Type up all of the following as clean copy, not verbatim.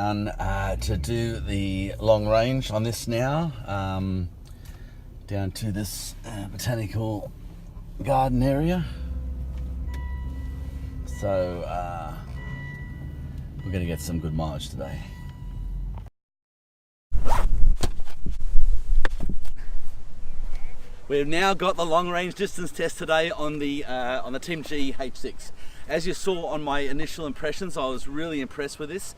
down to do the long range on this now, down to this botanical garden area. So we're going to get some good mileage today. We've now got the long range distance test today on the Teamgee H6. As you saw on my initial impressions, I was really impressed with this.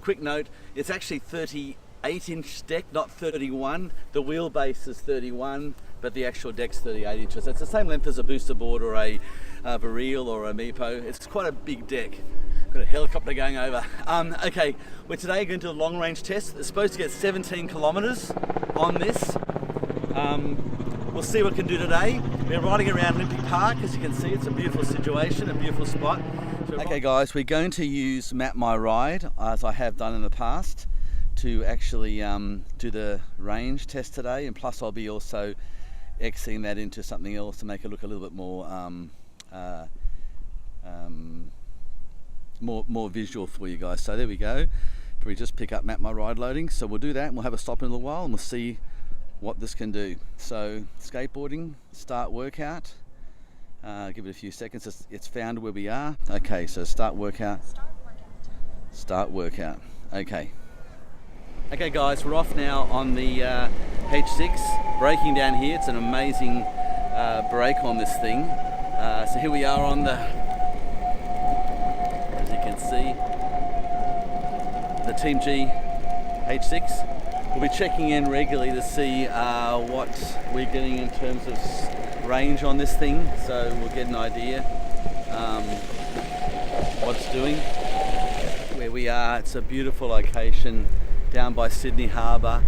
Quick note, it's actually 38-inch deck, not 31. The wheelbase is 31, but the actual deck's 38 inches. It's the same length as a booster board or a Vareel or a Meepo. It's quite a big deck. Got a helicopter going over. Okay, we're today going to do a long range test. It's supposed to get 17 kilometers on this. We'll see what we can do today. We're riding around Olympic Park. As you can see, it's a beautiful situation, a beautiful spot. Okay guys, we're going to use Map My Ride, as I have done in the past, to actually do the range test today, and plus I'll be also Xing that into something else to make it look a little bit more visual for you guys. So there we go. We just pick up Map My Ride loading. So we'll do that and we'll have a stop in a little while and we'll see what this can do. So skateboarding, start workout. Give it a few seconds. It's found where we are. Okay, so start workout. Start workout. Okay. Okay guys, we're off now on the H6. Braking down here. It's an amazing brake on this thing. So here we are on the, as you can see, the Teamgee H6. We'll be checking in regularly to see what we're getting in terms of range on this thing, so we'll get an idea what it's doing. Where we are, it's a beautiful location down by Sydney Harbour.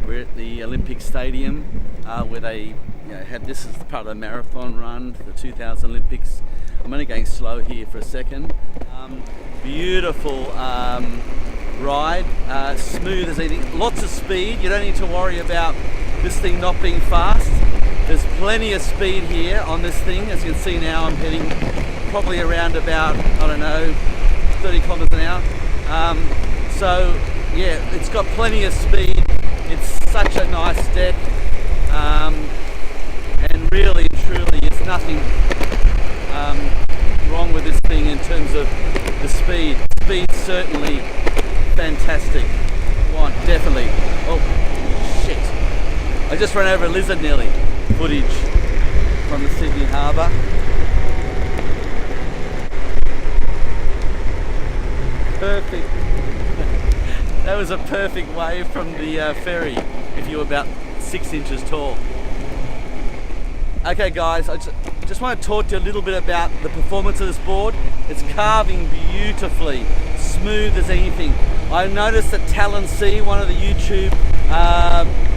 We're at the Olympic Stadium where they had, this is part of the marathon run for the 2000 Olympics. I'm only going slow here for a second. Beautiful ride, smooth as anything, lots of speed. You don't need to worry about this thing not being fast. There's plenty of speed here on this thing. As you can see now, I'm heading probably around about, I don't know, 30 kilometers an hour. So yeah, it's got plenty of speed. It's such a nice deck, and really and truly it's nothing wrong with this thing in terms of the speed. Speed's certainly fantastic. One, definitely. Oh, shit. I just ran over a lizard nearly. Footage from the Sydney Harbour. Perfect. That was a perfect wave from the ferry if you were about 6 inches tall. Okay guys, I just want to talk to you a little bit about the performance of this board. It's carving beautifully, smooth as anything. I noticed that Talon C, one of the YouTube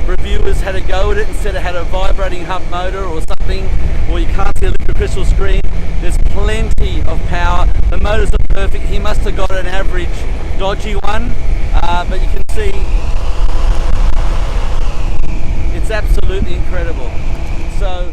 reviewers, had a go at it and said it had a vibrating hub motor or something, or you can't see a liquid crystal screen. There's plenty of power. The motors are perfect. He must have got an average dodgy one, but you can see it's absolutely incredible. So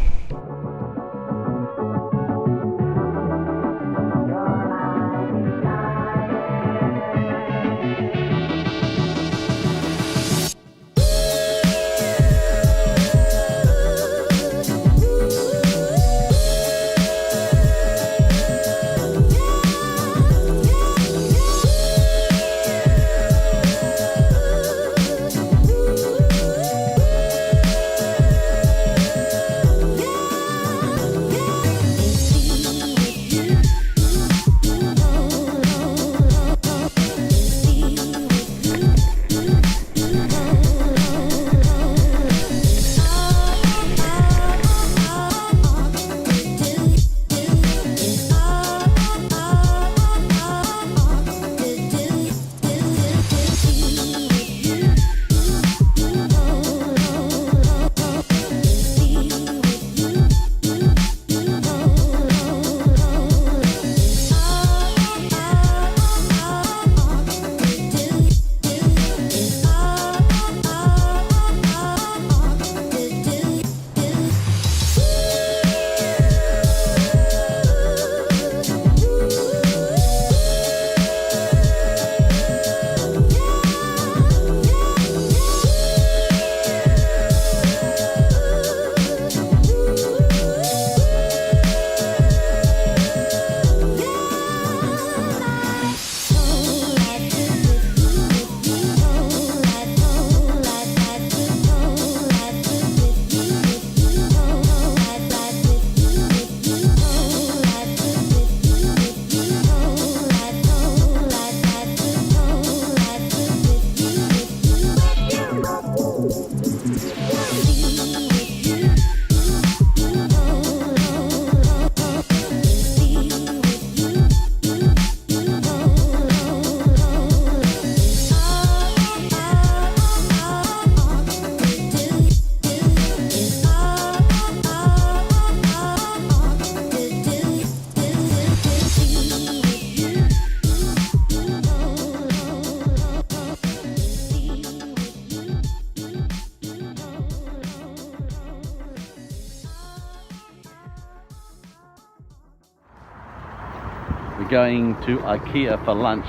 We're going to IKEA for lunch.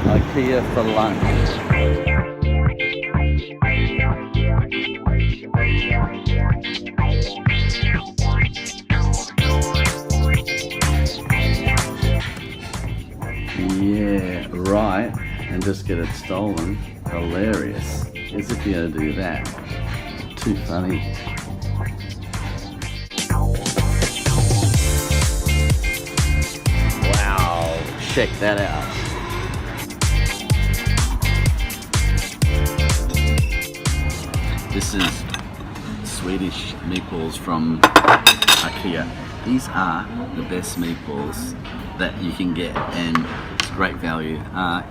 IKEA for lunch. Yeah, right. And just get it stolen. Hilarious. As if you're gonna do that. Too funny. Wow, check that out. This is Swedish meatballs from IKEA. These are the best meatballs that you can get, and it's great value.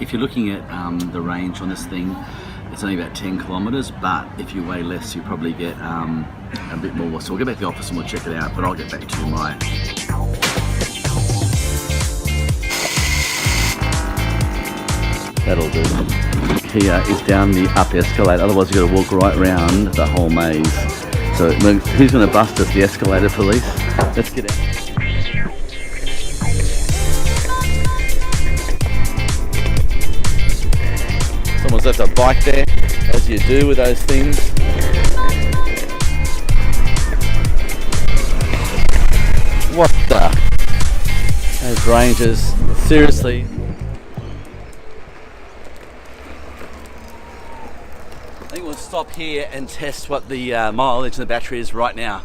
If you're looking at the range on this thing, it's only about 10 kilometers, but if you weigh less, you probably get a bit more. So we'll get back to the office and we'll check it out, but I'll get back to my... That'll do. Here is down the up escalator, otherwise you've got to walk right round the whole maze. So who's going to bust us? The escalator police? Let's get out. Someone's left a bike there, as you do with those things. What the? Those rangers, seriously. I think we'll stop here and test what the mileage of the battery is right now.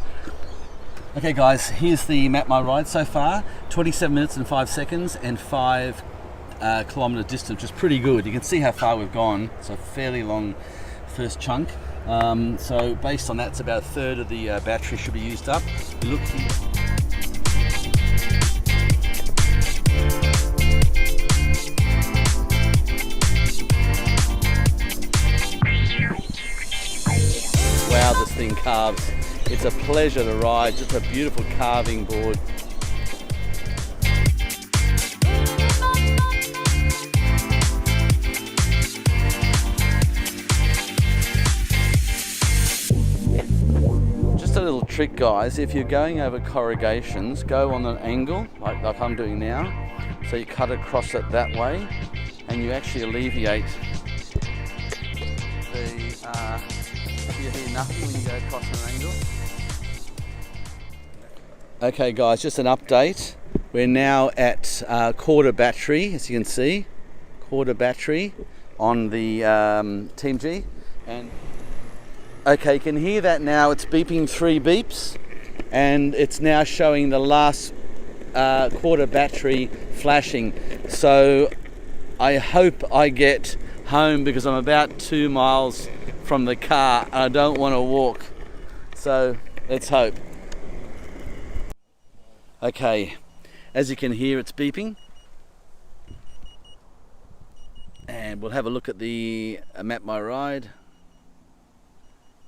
Okay guys, here's the map my ride so far. 27 minutes and 5 seconds and 5 kilometre distance, which is pretty good. You can see how far we've gone. It's a fairly long first chunk. So based on that, it's about a third of the battery should be used up. Look here. Wow, this thing carves. It's a pleasure to ride, just a beautiful carving board. Just a little trick guys, if you're going over corrugations, go on an angle, like I'm doing now. So you cut across it that way, and you actually alleviate the you hear nothing when you go across an angle. Okay guys, just an update. We're now at quarter battery, as you can see. Quarter battery on the Teamgee. And okay, you can hear that now. It's beeping 3 beeps, and it's now showing the last quarter battery flashing. So I hope I get home, because I'm about 2 miles from the car and I don't want to walk. So let's hope. Okay, as you can hear, it's beeping. And we'll have a look at the map my ride.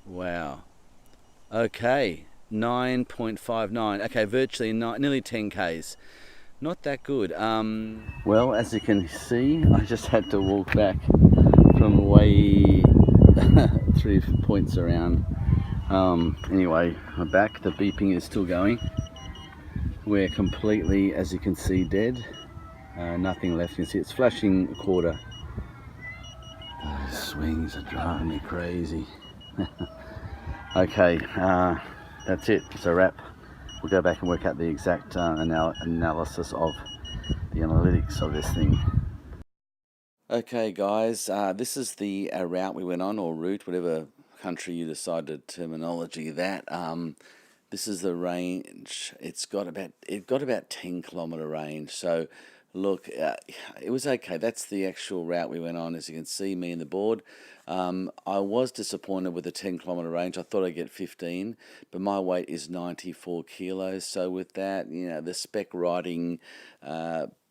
Wow. Okay, 9.59. Okay, virtually nearly 10 Ks. Not that good. Well, as you can see, I just had to walk back from way 3 points around. Anyway, I'm back. The beeping is still going. We're completely, as you can see, dead. Nothing left. You can see it's flashing a quarter. Those swings are driving me crazy. Okay, that's it. It's a wrap. We'll go back and work out the exact analysis of the analytics of this thing. Okay guys, this is the route we went on, or route, whatever country you decided terminology that. This is the range. It got about 10 kilometre range. So look, it was okay. That's the actual route we went on. As you can see, me and the board. I was disappointed with the 10 kilometre range. I thought I'd get 15, but my weight is 94 kilos. So with that, you know, the spec riding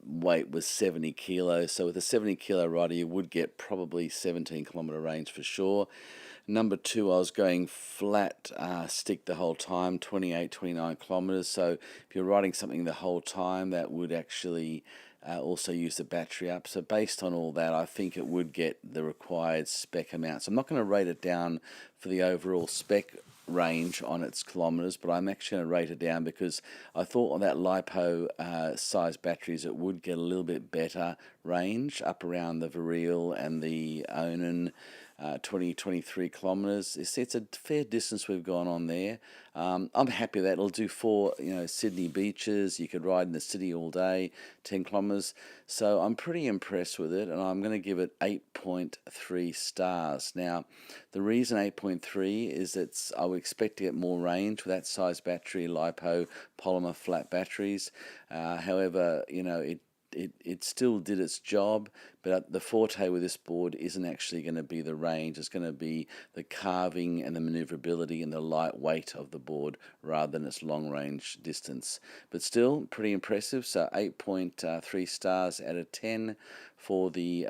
weight was 70 kilos. So with a 70 kilo rider, you would get probably 17 kilometre range for sure. Number 2, I was going flat stick the whole time, 28, 29 kilometres. So if you're riding something the whole time, that would actually also use the battery up. So based on all that, I think it would get the required spec amount. So I'm not going to rate it down for the overall spec range on its kilometres, but I'm actually going to rate it down because I thought on that LiPo size batteries it would get a little bit better range up around the Viril and the Onan 23 kilometres. It's a fair distance we've gone on there. I'm happy that it'll do 4 Sydney beaches. You could ride in the city all day, 10 kilometres. So I'm pretty impressed with it, and I'm going to give it 8.3 stars. Now, the reason 8.3 is I would expect to get more range with that size battery, LiPo polymer flat batteries. However, it still did its job, but the forte with this board isn't actually going to be the range. It's going to be the carving and the maneuverability and the light weight of the board rather than its long range distance. But still pretty impressive. So 8.3 stars out of 10 for the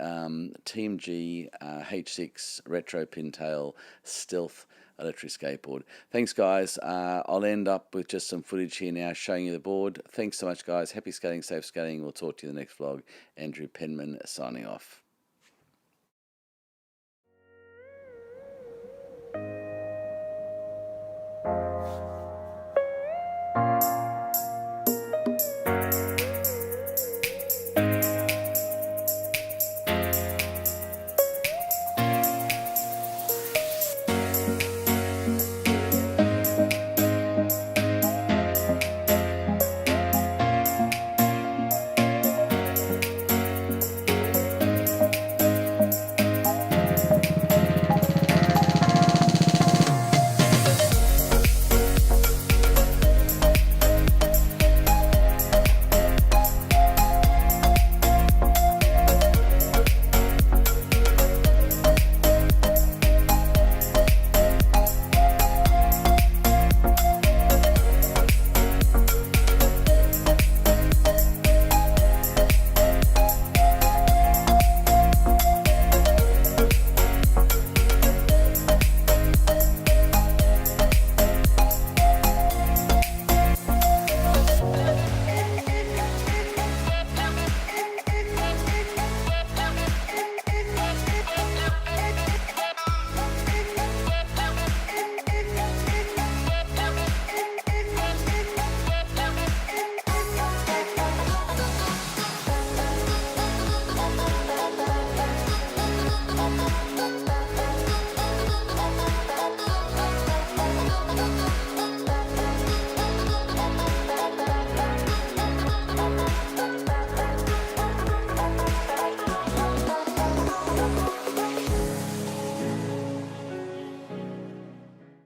Teamgee H6 Retro Pintail Stealth electric skateboard. Thanks guys. I'll end up with just some footage here now showing you the board. Thanks so much guys. Happy skating, safe skating. We'll talk to you in the next vlog. Andrew Penman signing off.